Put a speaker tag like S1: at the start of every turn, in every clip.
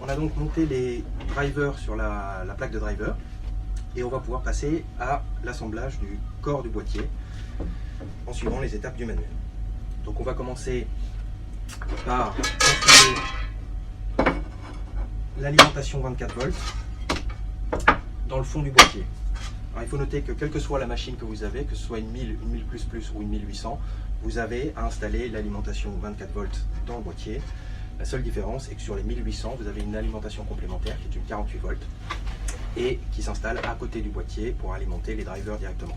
S1: On a donc monté les drivers sur la plaque de driver et on va pouvoir passer à l'assemblage du corps du boîtier en suivant les étapes du manuel. Donc on va commencer par installer l'alimentation 24 volts dans le fond du boîtier. Alors, il faut noter que quelle que soit la machine que vous avez, que ce soit une 1000, une 1000++ ou une 1800, vous avez à installer l'alimentation 24 volts dans le boîtier. La seule différence est que sur les 1800, vous avez une alimentation complémentaire qui est une 48 volts et qui s'installe à côté du boîtier pour alimenter les drivers directement.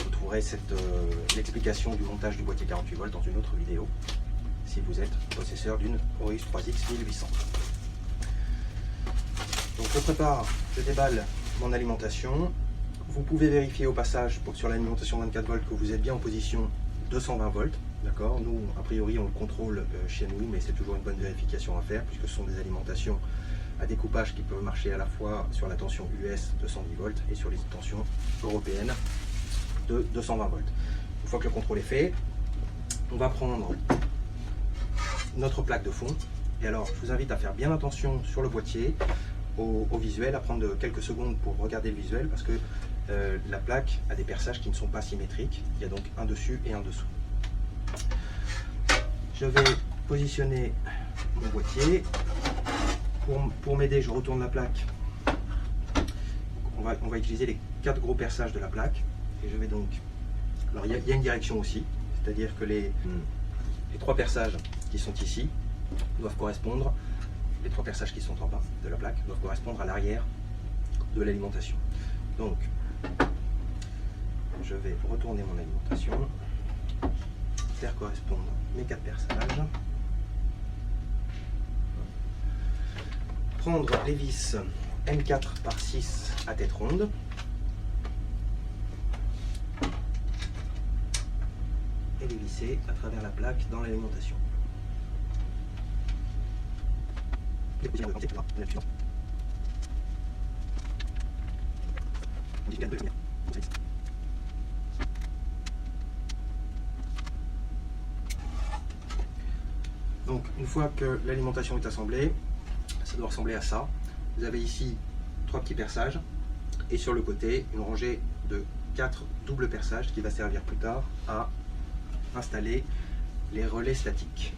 S1: Vous trouverez l'explication du montage du boîtier 48 volts dans une autre vidéo si vous êtes possesseur d'une Horus 3X 1800. Donc je prépare, je déballe mon alimentation. Vous pouvez vérifier au passage sur l'alimentation 24 volts que vous êtes bien en position 220 volts. D'accord. Nous, a priori, on le contrôle chez nous, mais c'est toujours une bonne vérification à faire puisque ce sont des alimentations à découpage qui peuvent marcher à la fois sur la tension US 210 volts et sur les tensions européennes de 220 volts. Une fois que le contrôle est fait, on va prendre notre plaque de fond. Et alors, je vous invite à faire bien attention sur le boîtier, au visuel, à prendre quelques secondes pour regarder le visuel parce que la plaque a des perçages qui ne sont pas symétriques. Il y a donc un dessus et un dessous. Je vais positionner mon boîtier. Pour m'aider, je retourne la plaque. On va utiliser les 4 gros perçages de la plaque. Et je vais donc... Alors il y a une direction aussi, c'est-à-dire que les 3 perçages qui sont ici doivent correspondre, les 3 perçages qui sont en bas de la plaque doivent correspondre à l'arrière de l'alimentation. Donc, je vais retourner mon alimentation, faire correspondre mes 4 perçages, prendre les vis M4/6 à tête ronde, et les visser à travers la plaque dans l'alimentation. Donc une fois que l'alimentation est assemblée, ça doit ressembler à ça. Vous avez ici 3 petits perçages et sur le côté une rangée de 4 doubles perçages qui va servir plus tard à installer les relais statiques.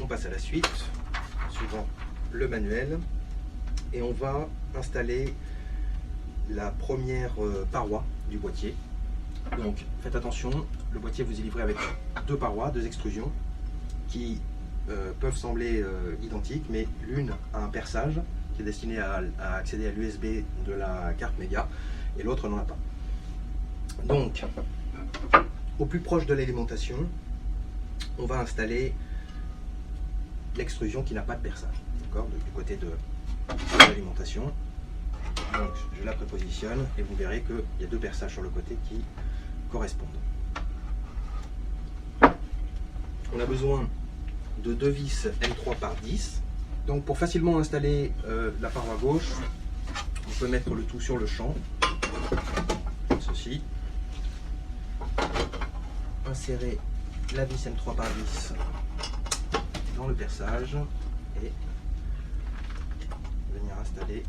S1: On passe à la suite, suivant le manuel, et on va installer la première paroi du boîtier. Donc faites attention, le boîtier vous est livré avec 2 parois, 2 extrusions qui peuvent sembler identiques, mais l'une a un perçage qui est destiné à accéder à l'USB de la carte média et l'autre n'en a pas. Donc au plus proche de l'alimentation, on va installer l'extrusion qui n'a pas de perçage, d'accord, du côté de l'alimentation. Donc je la prépositionne et vous verrez qu'il y a 2 perçages sur le côté qui correspondent. On a besoin de 2 vis M3/10. Donc pour facilement installer la paroi gauche, on peut mettre le tout sur le champ, comme ceci. Insérer la vis M3/10 dans le perçage et venir installer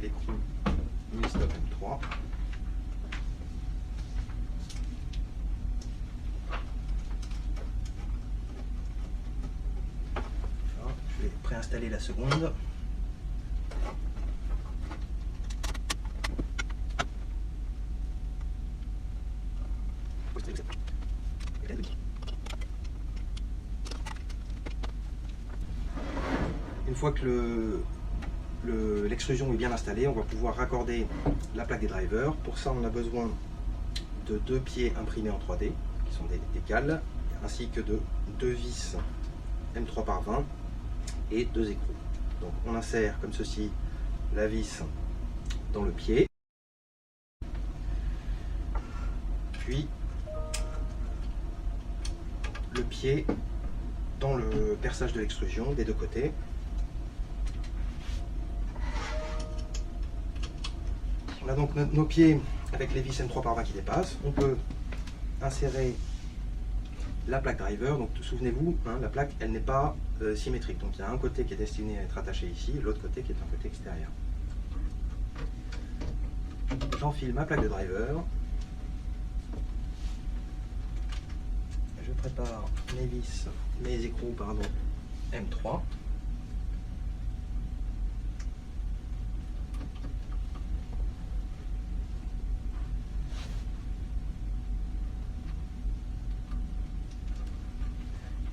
S1: l'écrou Milstop M3. Alors, je vais préinstaller la seconde. Une fois que l'extrusion est bien installée, on va pouvoir raccorder la plaque des drivers. Pour ça, on a besoin de 2 pieds imprimés en 3D, qui sont des cales, ainsi que de 2 vis M3/20 et 2 écrous. Donc on insère comme ceci la vis dans le pied, puis le pied dans le perçage de l'extrusion des 2 côtés. On a donc nos pieds avec les vis M3/20 qui dépassent. On peut insérer la plaque driver. Donc souvenez-vous, hein, la plaque elle n'est pas symétrique. Donc il y a un côté qui est destiné à être attaché ici, l'autre côté qui est un côté extérieur. J'enfile ma plaque de driver. Je prépare mes écrous M3.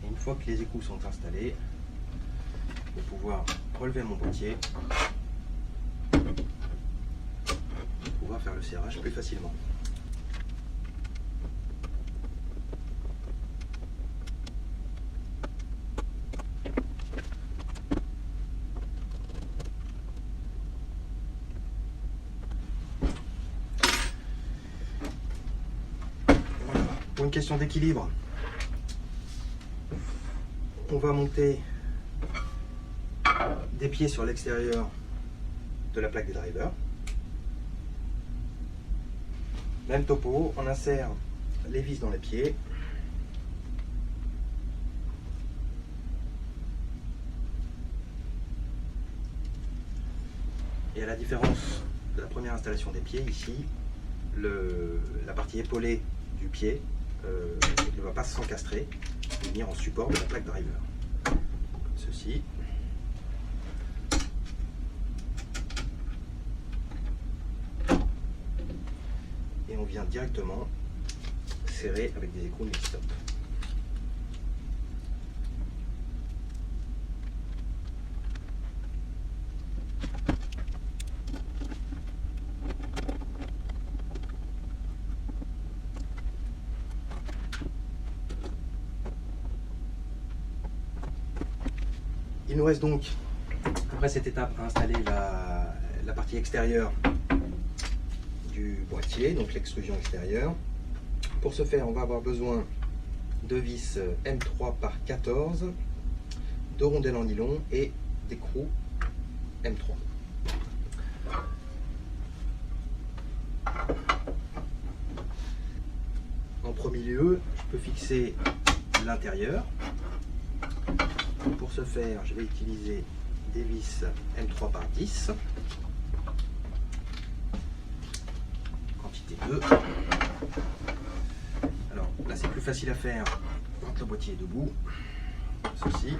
S1: Et une fois que les écrous sont installés, je vais pouvoir relever mon boîtier pour pouvoir faire le serrage plus facilement. Pour une question d'équilibre, on va monter des pieds sur l'extérieur de la plaque des drivers. Même topo, on insère les vis dans les pieds. Et à la différence de la première installation des pieds, ici, la partie épaulée du pied ne va pas s'encastrer, venir en support de la plaque driver. Comme ceci. Et on vient directement serrer avec des écrous mix-stop. Il nous reste donc, après cette étape, à installer la partie extérieure du boîtier, donc l'extrusion extérieure. Pour ce faire, on va avoir besoin de vis M3 par 14, de rondelles en nylon et d'écrous M3. En premier lieu, je peux fixer l'intérieur. Pour ce faire, je vais utiliser des vis M3 par 10, quantité 2. Alors là, c'est plus facile à faire quand le boîtier est debout. Ceci.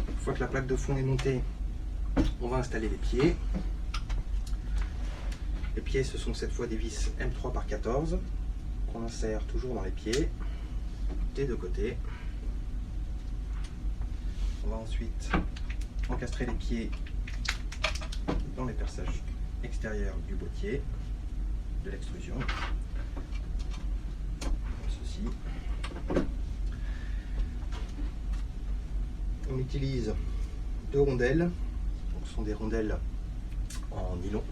S1: Une fois que la plaque de fond est montée, on va installer les pieds. Les pieds, ce sont cette fois des vis M3 par 14 qu'on insère toujours dans les pieds des deux côtés. On va ensuite encastrer les pieds dans les perçages extérieurs du boîtier de l'extrusion, comme ceci. On utilise deux rondelles, donc ce sont des rondelles en nylon.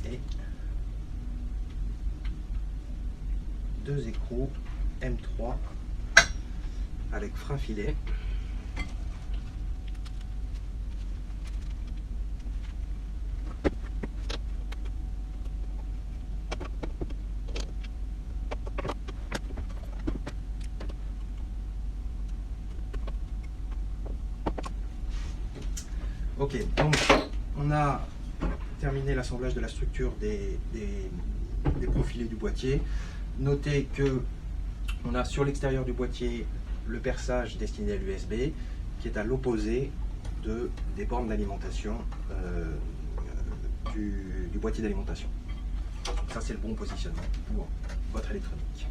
S1: Et deux écrous M3 avec frein filet. Ok, donc on a terminé l'assemblage de la structure des profilés du boîtier. Notez que on a sur l'extérieur du boîtier le perçage destiné à l'USB qui est à l'opposé des bornes d'alimentation du boîtier d'alimentation. Ça, c'est le bon positionnement pour votre électronique.